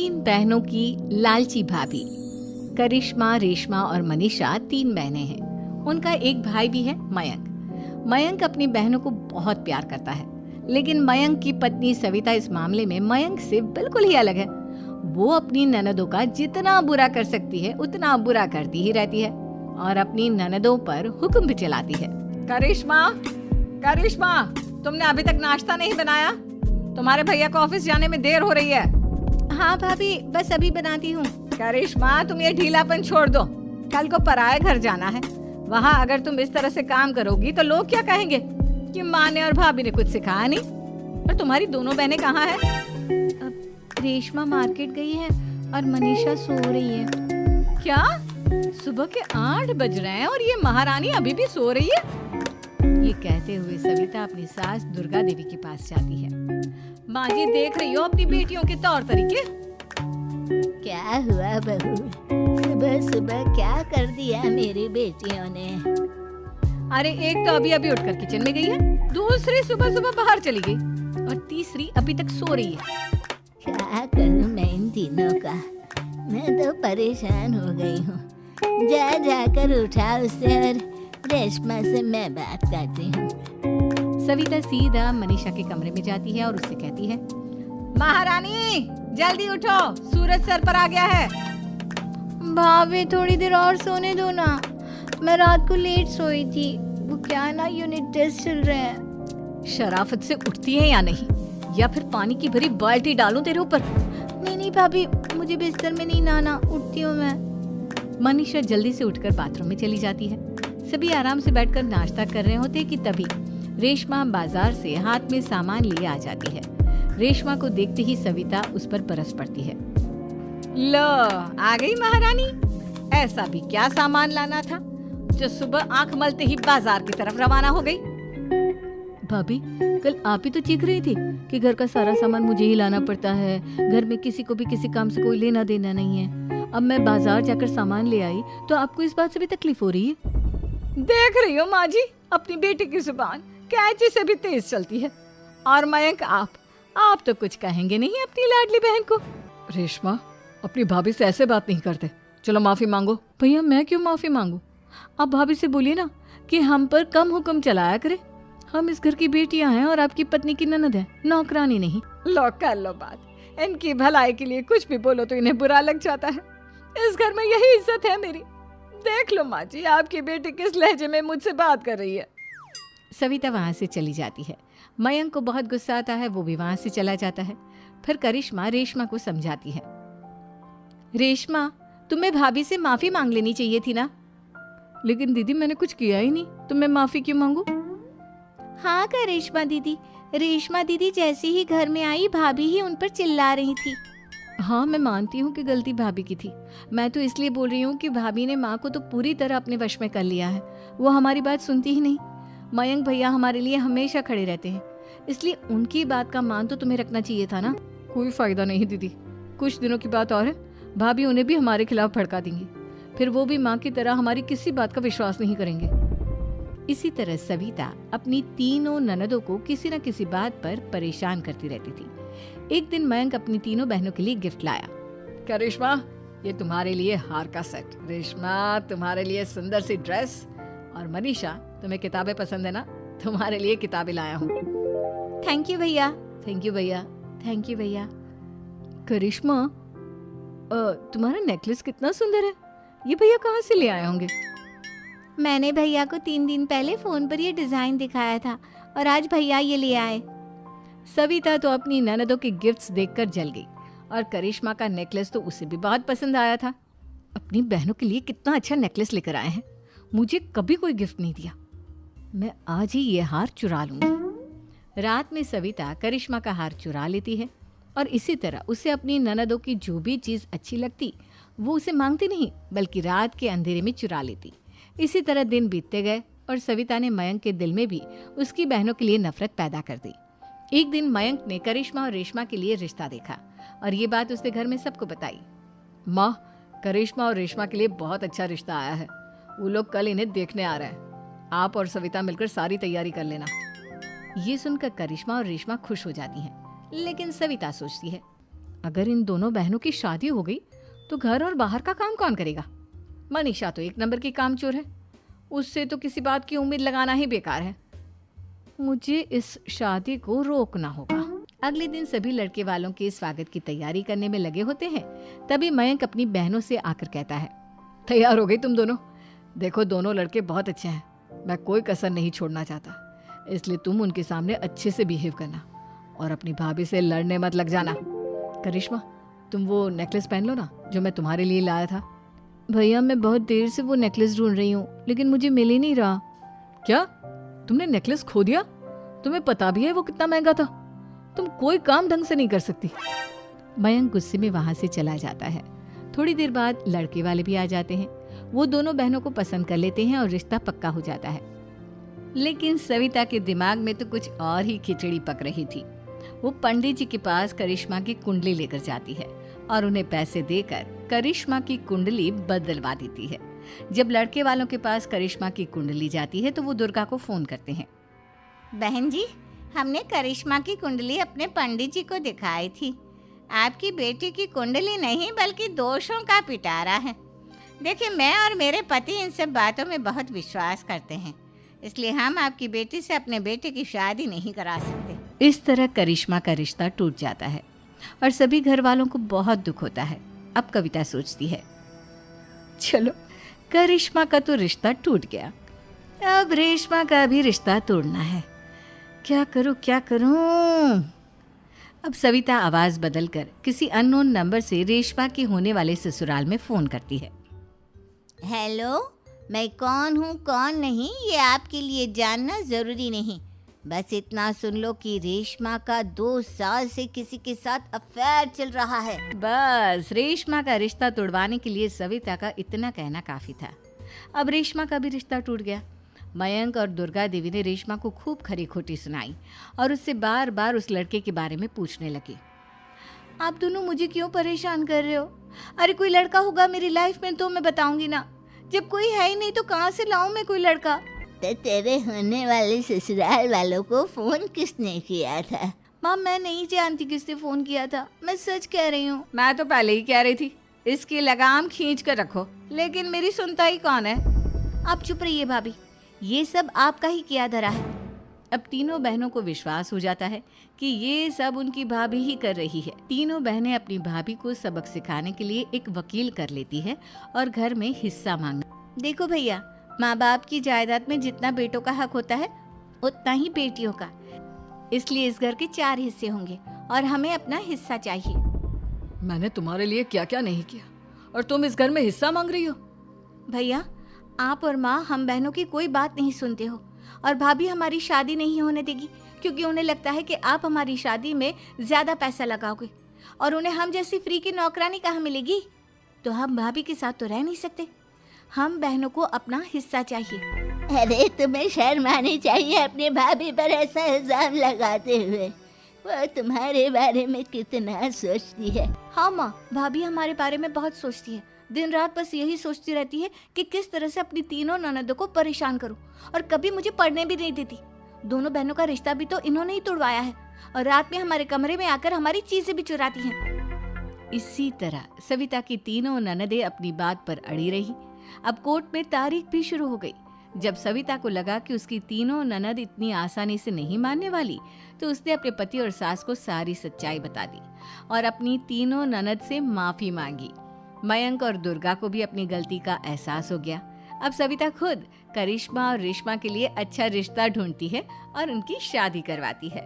तीन बहनों की लालची भाभी। करिश्मा, रेशमा और मनीषा तीन बहनें हैं। उनका एक भाई भी है, मयंक। मयंक अपनी बहनों को बहुत प्यार करता है, लेकिन मयंक की पत्नी सविता इस मामले में मयंक से बिल्कुल ही अलग है। वो अपनी ननदों का जितना बुरा कर सकती है उतना बुरा करती ही रहती है और अपनी ननदों पर हुक्म भी चलाती है। करिश्मा, करिश्मा, तुमने अभी तक नाश्ता नहीं बनाया? तुम्हारे भैया को ऑफिस जाने में देर हो रही है। हाँ भाभी, बस अभी बनाती हूँ। करिश्मा, तुम ये ढीलापन छोड़ दो। कल को पराये घर जाना है। वहाँ अगर तुम इस तरह से काम करोगी तो लोग क्या कहेंगे कि माँ ने और भाभी ने कुछ सिखाया नहीं। और तुम्हारी दोनों बहनें कहाँ हैं? रेशमा मार्केट गई है और मनीषा सो रही है। क्या? सुबह के 8 बज रहे हैं और ये महारानी अभी भी सो रही है? ये कहते हुए सविता अपनी सास दुर्गा देवी के पास जाती है। माँ जी, देख रही हो अपनी बेटियों के तौर तरीके? क्या हुआ बहू, सुबह सुबह क्या कर दिया मेरी बेटियों ने? अरे एक तो अभी अभी उठकर किचन में गई है, दूसरी सुबह सुबह बाहर चली गई और तीसरी अभी तक सो रही है। क्या करूं मैं इन तीनों का? मैं तो परेशान हो गई हूँ। जा जाकर उठा उसे और रेशमा से मैं बात करती हूँ। सविता सीधा मनीषा के कमरे में जाती है और उससे कहती है, महारानी जल्दी उठो, सूरज सर पर आ गया है। भाभी थोड़ी देर और सोने दो ना, मैं रात को लेट सोई थी। वो क्या ना, यूनिट टेस्ट चल रहे हैं। शराफत से उठती है या नहीं, या फिर पानी की भरी बाल्टी डालूं तेरे ऊपर? नहीं भाभी, मुझे बिस्तर में नहीं नहाना, उठती हूँ मैं। मनीषा जल्दी से उठकर बाथरूम में चली जाती है। सभी आराम से बैठकर नाश्ता कर रहे होते कि तभी रेशमा बाजार से हाथ में सामान लिए आ जाती है। रेशमा को देखते ही सविता उस पर बरस पड़ती है। लो, आ गई महारानी। ऐसा भी क्या सामान लाना था जो सुबह आंख मलते ही बाजार की तरफ रवाना हो गई? भाभी, कल आप ही तो चीख रही थी कि घर का सारा सामान मुझे ही लाना पड़ता है, घर में किसी को भी किसी काम से कोई लेना देना नहीं है। अब मैं बाजार जाकर सामान ले आई तो आपको इस बात से भी तकलीफ हो रही है? देख रही हो माँ जी, अपनी बेटी की जुबान कैंची से भी तेज चलती है। और मयंक, आप तो कुछ कहेंगे नहीं अपनी लाडली बहन को? रेशमा, अपनी भाभी से ऐसे बात नहीं करते। चलो माफी मांगो। भैया, मैं क्यों माफी मांगू? आप भाभी से बोलिए ना कि हम पर कम हुक्म चलाया करे। हम इस घर की बेटियां हैं और आपकी पत्नी की ननद है, नौकरानी नहीं। लो कर लो बात। इनकी भलाई के लिए कुछ भी बोलो तो इन्हें बुरा लग जाता है। इस घर में यही इज्जत है मेरी। देख लो माँ जी, आपकी बेटी किस लहजे में मुझसे बात कर रही है। सविता वहाँ से चली जाती है। मयंक को बहुत गुस्सा आता है, वो भी वहाँ से चला जाता है। फिर करिश्मा रेशमा को समझाती है, रेशमा, तुम्हें भाभी से माफी मांग लेनी चाहिए थी ना। लेकिन दीदी, मैंने कुछ किया ही नहीं, तो मैं माफी क्यों मांगू? हाँ करिश्मा दीदी, रेशमा दीदी जैसे ही घर में आई भाभी ही उन पर चिल्ला रही थी। हाँ, मैं मानती हूँ कि गलती भाभी की थी। मैं तो इसलिए बोल रही हूँ कि भाभी ने माँ को तो पूरी तरह अपने वश में कर लिया है। वो हमारी बात सुनती ही नहीं। मयंक भैया हमारे लिए हमेशा खड़े रहते हैं, इसलिए उनकी बात का मान तो तुम्हें रखना चाहिए था ना। कोई फायदा नहीं दीदी, कुछ दिनों की बात और है, भाभी उन्हें भी हमारे खिलाफ भड़का देंगी। फिर वो भी माँ की तरह हमारी किसी बात का विश्वास नहीं करेंगे। इसी तरह सविता अपनी तीनों ननदों को किसी न किसी बात पर परेशान करती रहती थी। एक दिन मयंक अपनी तीनों बहनों के लिए गिफ्ट लाया। क्या रेशमा, ये तुम्हारे लिए हार का सेट। रेशमा, तुम्हारे लिए सुंदर सी ड्रेस। और मनीषा, तुम्हें किताबें पसंद है ना, तुम्हारे लिए किताबें लाया हूँ। थैंक यू भैया। थैंक यू भैया। थैंक यू भैया। करिश्मा, तुम्हारा नेकलेस कितना सुंदर है, ये भैया कहाँ से ले आए होंगे? मैंने भैया को 3 दिन पहले फोन पर ये डिजाइन दिखाया था और आज भैया ये ले आए। सविता तो अपनी ननदों के गिफ्ट्स देखकर जल गई और करिश्मा का नेकलेस तो उसे भी बहुत पसंद आया था। अपनी बहनों के लिए कितना अच्छा नेकलेस लेकर आए हैं, मुझे कभी कोई गिफ्ट नहीं दिया। मैं आज ही ये हार चुरा लूंगी। रात में सविता करिश्मा का हार चुरा लेती है और इसी तरह उसे अपनी ननदों की जो भी चीज़ अच्छी लगती वो उसे मांगती नहीं, बल्कि रात के अंधेरे में चुरा लेती। इसी तरह दिन बीतते गए और सविता ने मयंक के दिल में भी उसकी बहनों के लिए नफरत पैदा कर दी। एक दिन मयंक ने करिश्मा और रेशमा के लिए रिश्ता देखा और ये बात उसने घर में सबको बताई। माँ, करिश्मा और रेशमा के लिए बहुत अच्छा रिश्ता आया है, वो लोग कल इन्हें देखने आ रहे हैं। आप और सविता मिलकर सारी तैयारी कर लेना। ये सुनकर करिश्मा और रेशमा खुश हो जाती हैं, लेकिन सविता सोचती है, अगर इन दोनों बहनों की शादी हो गई तो घर और बाहर का काम कौन करेगा? मनीषा तो एक नंबर की कामचोर है, उससे तो किसी बात की उम्मीद लगाना ही बेकार है। मुझे इस शादी को रोकना होगा। अगले दिन सभी लड़के वालों के स्वागत की तैयारी करने में लगे होते हैं। तभी मयंक अपनी बहनों से आकर कहता है, तैयार हो गई तुम दोनों? देखो दोनों लड़के बहुत अच्छे हैं, मैं कोई कसर नहीं छोड़ना चाहता, इसलिए तुम उनके सामने अच्छे से बिहेव करना और अपनी भाभी से लड़ने मत लग जाना। करिश्मा, तुम वो नेकलेस पहन लो ना जो मैं तुम्हारे लिए लाया था। भैया मैं बहुत देर से वो नेकलेस ढूंढ रही हूँ, लेकिन मुझे मिल ही नहीं रहा। क्या तुमने नेकलेस खो दिया? तुम्हें पता भी है वो कितना महंगा था? तुम कोई काम ढंग से नहीं कर सकती। मयंक गुस्से में वहां से चला जाता है। थोड़ी देर बाद लड़के वाले भी आ जाते हैं। वो दोनों बहनों को पसंद कर लेते हैं और रिश्ता पक्का हो जाता है। लेकिन सविता के दिमाग में तो कुछ और ही खिचड़ी पक रही थी। वो पंडित जी के पास करिश्मा की कुंडली लेकर जाती है और उन्हें पैसे देकर करिश्मा की कुंडली बदलवा देती है। जब लड़के वालों के पास करिश्मा की कुंडली जाती है तो वो दुर्गा को फोन करते हैं। बहन जी, हमने करिश्मा की कुंडली अपने पंडित जी को दिखाई थी। आपकी बेटी की कुंडली नहीं बल्कि दोषों का पिटारा है। देखिए, मैं और मेरे पति इन सब बातों में बहुत विश्वास करते हैं, इसलिए हम आपकी बेटी से अपने बेटे की शादी नहीं करा सकते। इस तरह करिश्मा का रिश्ता टूट जाता है और सभी घर वालों को बहुत दुख होता है। अब कविता सोचती है, चलो करिश्मा का तो रिश्ता टूट गया, अब रेशमा का भी रिश्ता तोड़ना है। क्या करूं? अब सविता आवाज बदलकर किसी अननोन नंबर से रेशमा के होने वाले ससुराल में फोन करती है। हेलो, मैं कौन हूँ कौन नहीं ये आपके लिए जानना ज़रूरी नहीं, बस इतना सुन लो कि रेशमा का 2 साल से किसी के साथ अफेयर चल रहा है। बस रेशमा का रिश्ता तोड़वाने के लिए सविता का इतना कहना काफी था। अब रेशमा का भी रिश्ता टूट गया। मयंक और दुर्गा देवी ने रेशमा को खूब खरी खोटी सुनाई और उससे बार बार उस लड़के के बारे में पूछने लगी। आप दोनों मुझे क्यों परेशान कर रहे हो? अरे कोई लड़का होगा मेरी लाइफ में तो मैं बताऊंगी ना, जब कोई है ही नहीं तो कहाँ से लाऊं मैं कोई लड़का? तो तेरे होने वाले ससुराल वालों को फोन किसने किया था? माँ, मैं नहीं जानती किसने फोन किया था, मैं सच कह रही हूँ। मैं तो पहले ही कह रही थी इसकी लगाम खींच कर रखो, लेकिन मेरी सुनता ही कौन है। आप चुप रहिए भाभी, ये सब आपका ही किया धरा है। अब तीनों बहनों को विश्वास हो जाता है कि ये सब उनकी भाभी ही कर रही है। तीनों बहनें अपनी भाभी को सबक सिखाने के लिए एक वकील कर लेती है और घर में हिस्सा मांगना। देखो भैया, माँ बाप की जायदाद में जितना बेटों का हक होता है उतना ही बेटियों का, इसलिए इस घर के 4 हिस्से होंगे और हमें अपना हिस्सा चाहिए। मैंने तुम्हारे लिए क्या क्या नहीं किया और तुम इस घर में हिस्सा मांग रही हो? भैया, आप और माँ हम बहनों की कोई बात नहीं सुनते हो और भाभी हमारी शादी नहीं होने देगी क्योंकि उन्हें लगता है कि आप हमारी शादी में ज्यादा पैसा लगाओगे और उन्हें हम जैसी फ्री की नौकरानी कहाँ मिलेगी। तो हम भाभी के साथ तो रह नहीं सकते, हम बहनों को अपना हिस्सा चाहिए। अरे तुम्हें शर्म आनी चाहिए अपने भाभी पर ऐसा इल्जाम लगाते हुए। वो तुम्हारे बारे में कितना सोचती है। हाँ माँ, भाभी हमारे बारे में बहुत सोचती है, दिन रात बस यही सोचती रहती है कि किस तरह से अपनी तीनों ननदों को परेशान करूं और कभी मुझे पढ़ने भी नहीं देती। दोनों बहनों का रिश्ता भी तो इन्होंने ही तोड़वाया है और रात में हमारे कमरे में आकर हमारी चीजें भी चुराती हैं। इसी तरह सविता की तीनों ननदें अपनी बात पर अड़ी रही। अब कोर्ट में तारीख भी शुरू हो गई। जब सविता को लगा कि उसकी तीनों ननद इतनी आसानी से नहीं मानने वाली, तो उसने अपने पति और सास को सारी सच्चाई बता दी और अपनी तीनों ननद से माफी मांगी। मयंक और दुर्गा को भी अपनी गलती का एहसास हो गया। अब सविता खुद करिश्मा और रेशमा के लिए अच्छा रिश्ता ढूंढती है और उनकी शादी करवाती है।